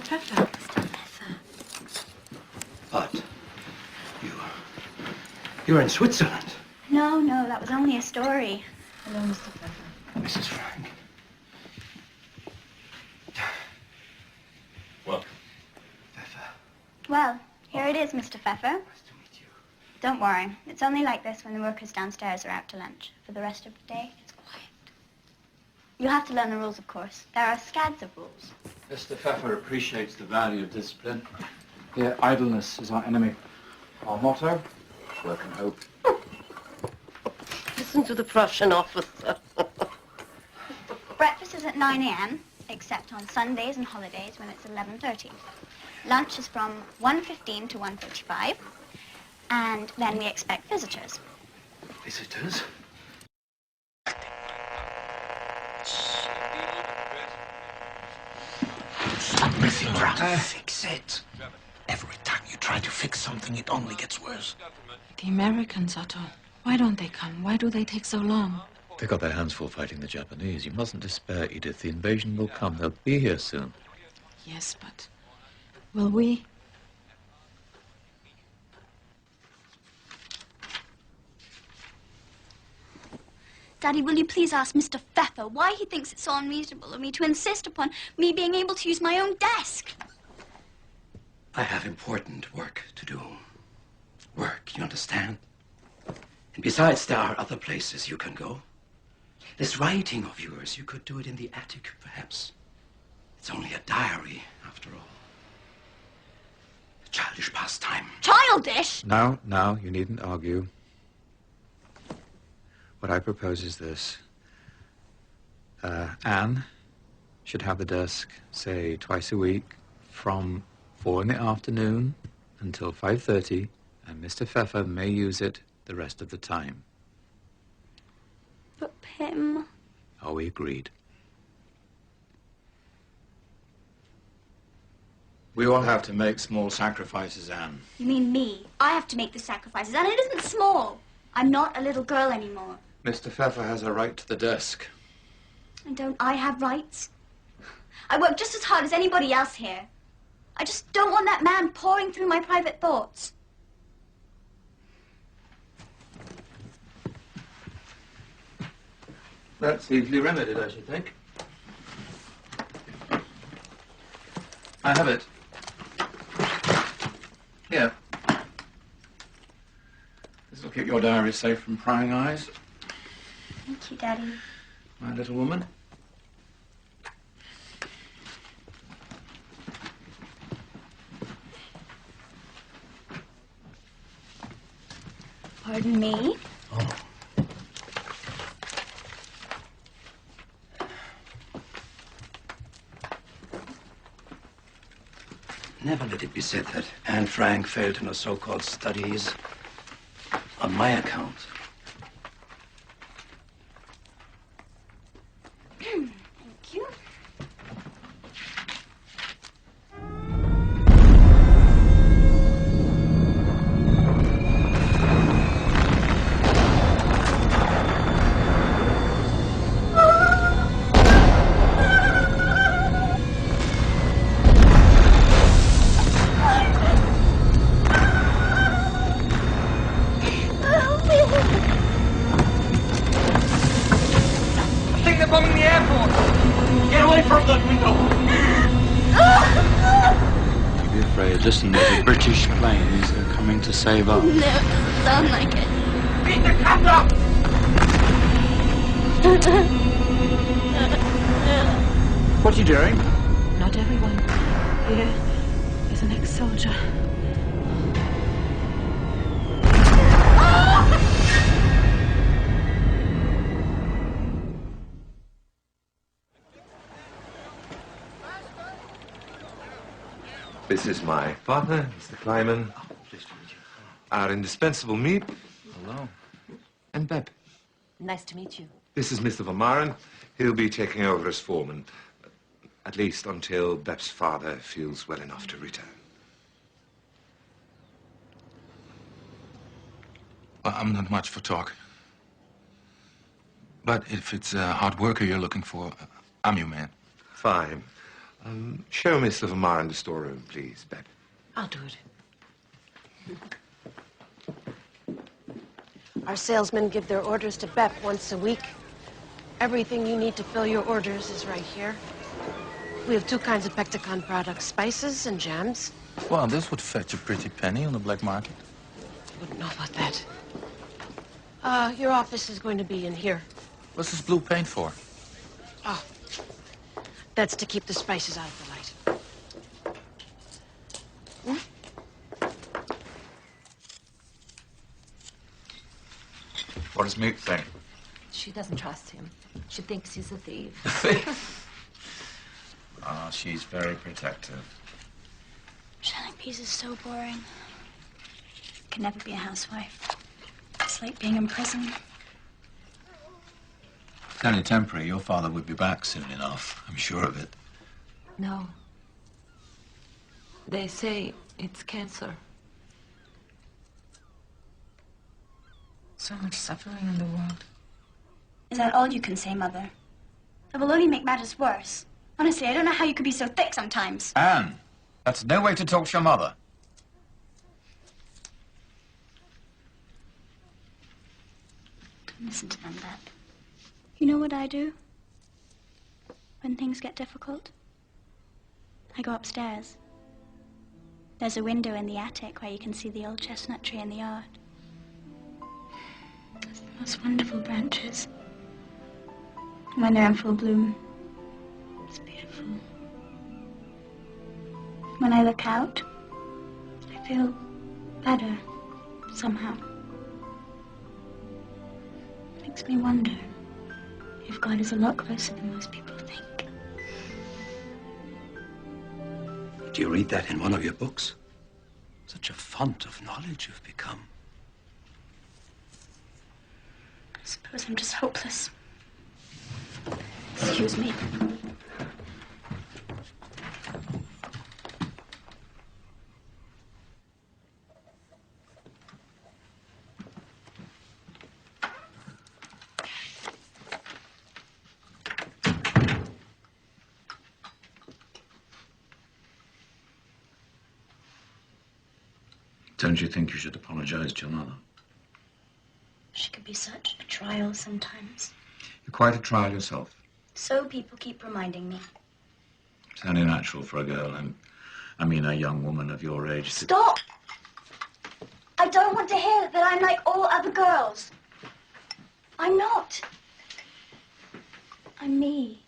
Pfeffer. Mr. Pfeffer. But you're in Switzerland. No, that was only a story. Hello, Mr. Pfeffer. Mrs. Frank. Welcome. Pfeffer. Well, here it is, Mr. Pfeffer. Nice to meet you. Don't worry. It's only like this when the workers downstairs are out to lunch. For the rest of the day, it's quiet. You'll have to learn the rules, of course. There are scads of rules. Mr. Pfeffer appreciates the value of discipline. Here, idleness is our enemy. Our motto, work and hope. Listen to the Prussian officer. Breakfast is at 9 a.m., except on Sundays and holidays when it's 11:30. Lunch is from 1:15 to 1:45, and then we expect visitors. Visitors? Stop messing around. Fix it. Every time you try to fix something, it only gets worse. The Americans, Otto. Why don't they come? Why do they take so long? They got their hands full fighting the Japanese. You mustn't despair, Edith. The invasion will come. They'll be here soon. Yes, but will we? Daddy, will you please ask Mr. Pfeffer why he thinks it's so unreasonable of me to insist upon me being able to use my own desk? I have important work to do. Work, you understand? And besides, there are other places you can go. This writing of yours, you could do it in the attic, perhaps. It's only a diary, after all. A childish pastime. Childish? Now, you needn't argue. What I propose is this. Anne should have the desk, say, twice a week, from 4 in the afternoon until 5:30, and Mr. Pfeffer may use it the rest of the time. But Pim... Are we agreed? We all have to make small sacrifices, Anne. You mean me? I have to make the sacrifices, and it isn't small. I'm not a little girl anymore. Mr. Pfeffer has a right to the desk. And don't I have rights? I work just as hard as anybody else here. I just don't want that man pouring through my private thoughts. That's easily remedied, I should think. I have it. Here. This will keep your diary safe from prying eyes. Thank you, Daddy. My little woman. Pardon me? Oh. Never let it be said that Anne Frank failed in her so-called studies on my account. Thank you. Listen, the British planes are coming to save us. No, it doesn't sound like it. Beat the camera! What are you doing? Not everyone here is an ex-soldier. This is my partner, Mr. Kleiman. Oh, pleased to meet you. Our indispensable Miep. Hello. And Beb. Nice to meet you. This is Mr. Van Maren. He'll be taking over as foreman. At least until Beb's father feels well enough to return. Well, I'm not much for talk. But if it's a hard worker you're looking for, I'm your man. Fine. Show Miss Livermore in the storeroom, please, Beb. I'll do it. Our salesmen give their orders to Bep once a week. Everything you need to fill your orders is right here. We have 2 kinds of Pectacon products, spices and jams. Well, this would fetch a pretty penny on the black market. Wouldn't know about that. Your office is going to be in here. What's this blue paint for? Oh, that's to keep the spices out of the light. What does Mick think? She doesn't trust him. She thinks he's a thief. Ah, she's very protective. Shelling peas is so boring. Can never be a housewife. It's like being in prison. It's only temporary. Your father would be back soon enough. I'm sure of it. No. They say it's cancer. So much suffering in the world. Is that all you can say, Mother? It will only make matters worse. Honestly, I don't know how you could be so thick sometimes. Anne, that's no way to talk to your mother. Don't listen to them, Bep. You know what I do? When things get difficult? I go upstairs. There's a window in the attic where you can see the old chestnut tree in the yard. It's the most wonderful branches. When they're in full bloom, it's beautiful. When I look out, I feel better, somehow. Makes me wonder if God is a lot closer than most people think. Do you read that in one of your books? Such a font of knowledge you've become. I suppose I'm just hopeless. Excuse me. Don't you think you should apologize to your mother? She could be such a trial sometimes. You're quite a trial yourself. So people keep reminding me. It's only natural for a girl, and I mean a young woman of your age. Stop! I don't want to hear that I'm like all other girls. I'm not. I'm me.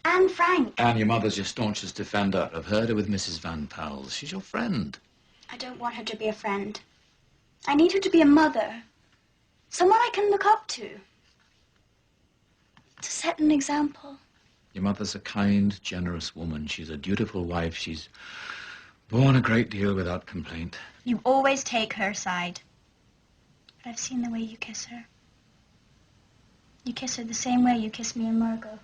Anne Frank. Anne, your mother's your staunchest defender. I've heard her with Mrs. Van Powell. She's your friend. I don't want her to be a friend. I need her to be a mother. Someone I can look up to. To set an example. Your mother's a kind, generous woman. She's a dutiful wife. She's borne a great deal without complaint. You always take her side. But I've seen the way you kiss her. You kiss her the same way you kiss me and Margot.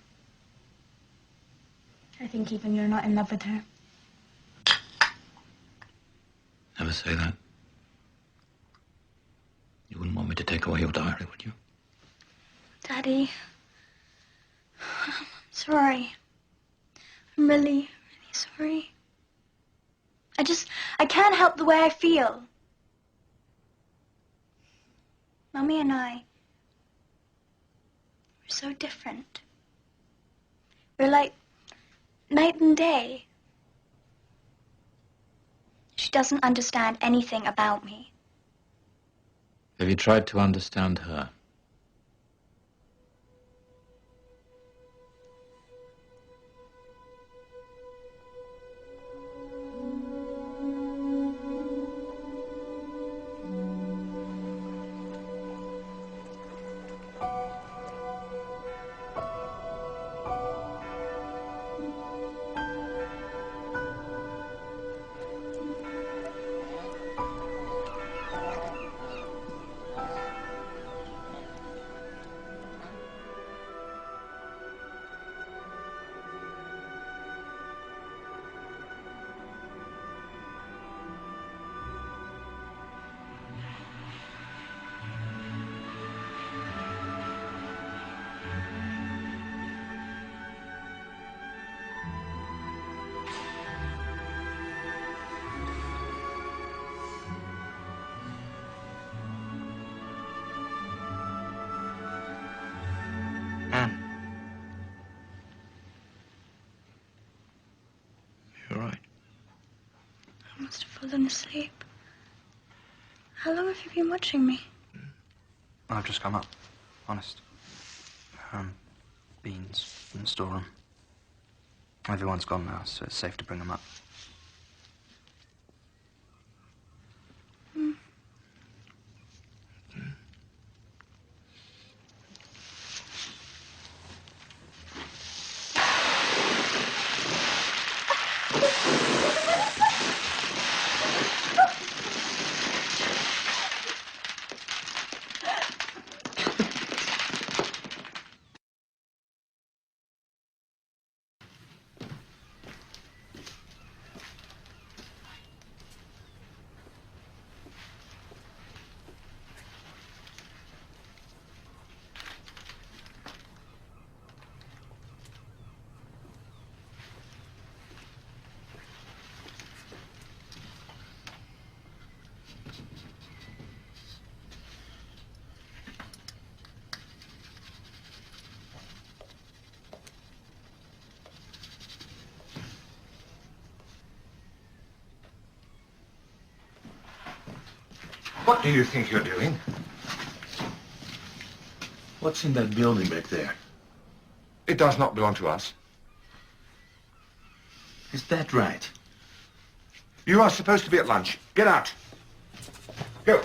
I think even you're not in love with her. Never say that. You wouldn't want me to take away your diary, would you? Daddy, I'm sorry. I'm really, really sorry. I can't help the way I feel. Mummy and I, we're so different. We're like night and day. She doesn't understand anything about me. Have you tried to understand her? fallen asleep. How long have you been watching me? I've just come up. Honest. Beans in the storeroom. Everyone's gone now, so it's safe to bring them up. What do you think you're doing? What's in that building back there? It does not belong to us. Is that right? You are supposed to be at lunch. Get out. Go.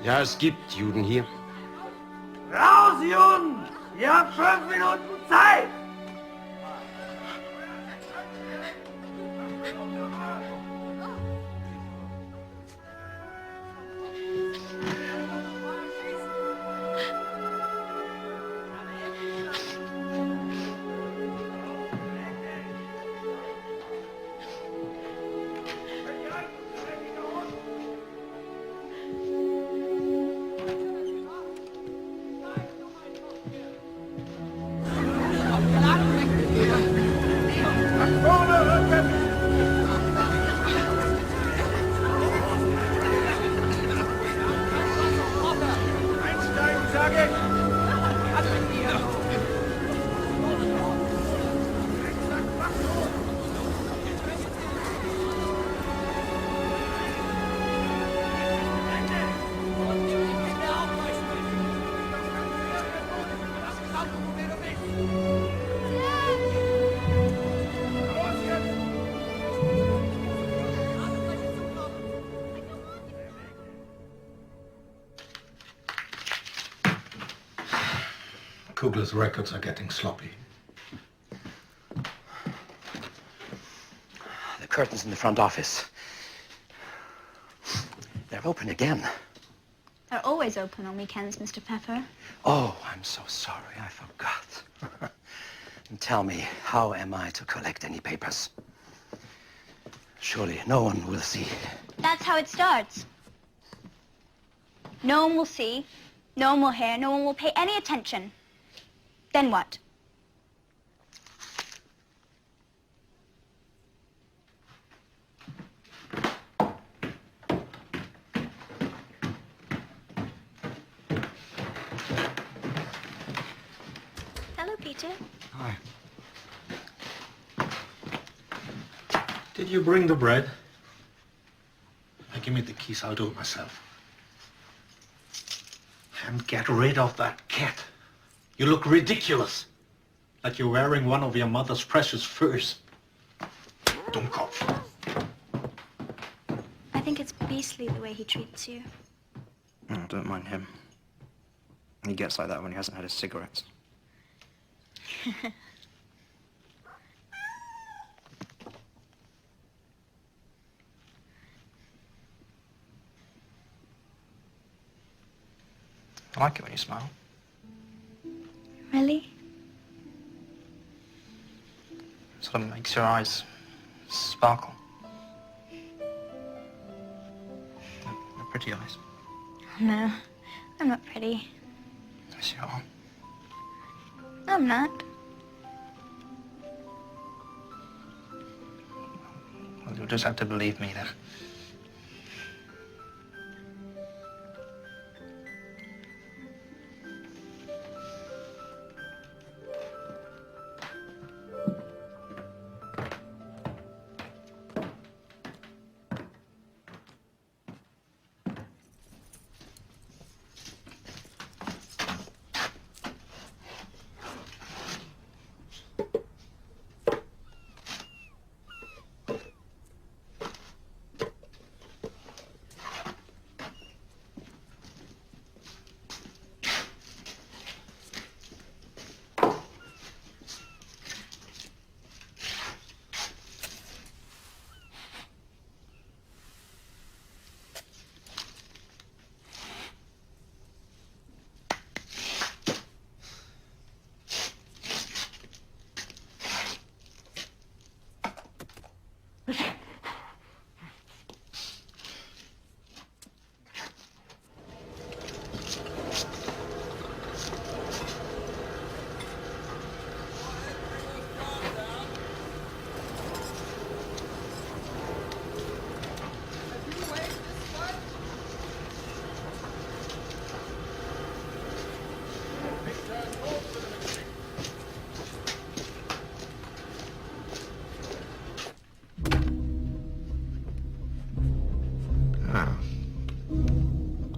Ja, es gibt Juden hier. Raus, Juden! Ihr habt 5 Minuten Zeit! Kugler's records are getting sloppy. The curtains in the front office. They're open again. They're always open on weekends, Mr. Pfeffer. Oh, I'm so sorry. I forgot. And tell me, how am I to collect any papers? Surely no one will see. That's how it starts. No one will see, no one will hear, no one will pay any attention. Then what? Hello, Peter. Hi. Did you bring the bread? Give me the keys, I'll do it myself. And get rid of that cat. You look ridiculous. Like you're wearing one of your mother's precious furs. Dummkopf. I think it's beastly the way he treats you. Oh, don't mind him. He gets like that when he hasn't had his cigarettes. I like it when you smile. Really? Sort of makes your eyes sparkle. They're pretty eyes. No, I'm not pretty. Yes, you are. I'm not. Well, you'll just have to believe me then.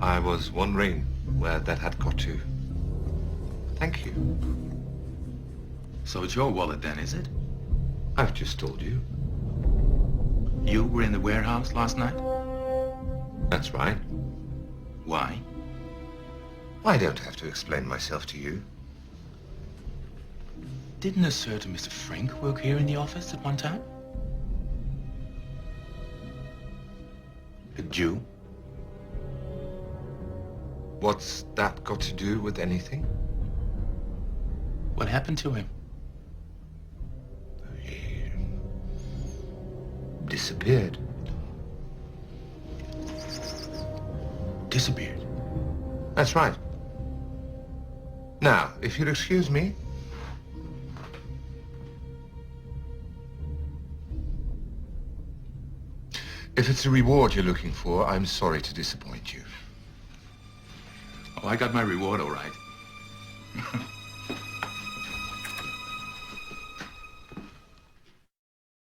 I was wondering where that had got to. Thank you. So it's your wallet then, is it? I've just told you. You were in the warehouse last night? That's right. Why? I don't have to explain myself to you. Didn't a certain Mr. Frank work here in the office at one time? A Jew? What's that got to do with anything? What happened to him? He disappeared. Disappeared? That's right. Now, if you'll excuse me. If it's a reward you're looking for, I'm sorry to disappoint you. Oh, I got my reward all right.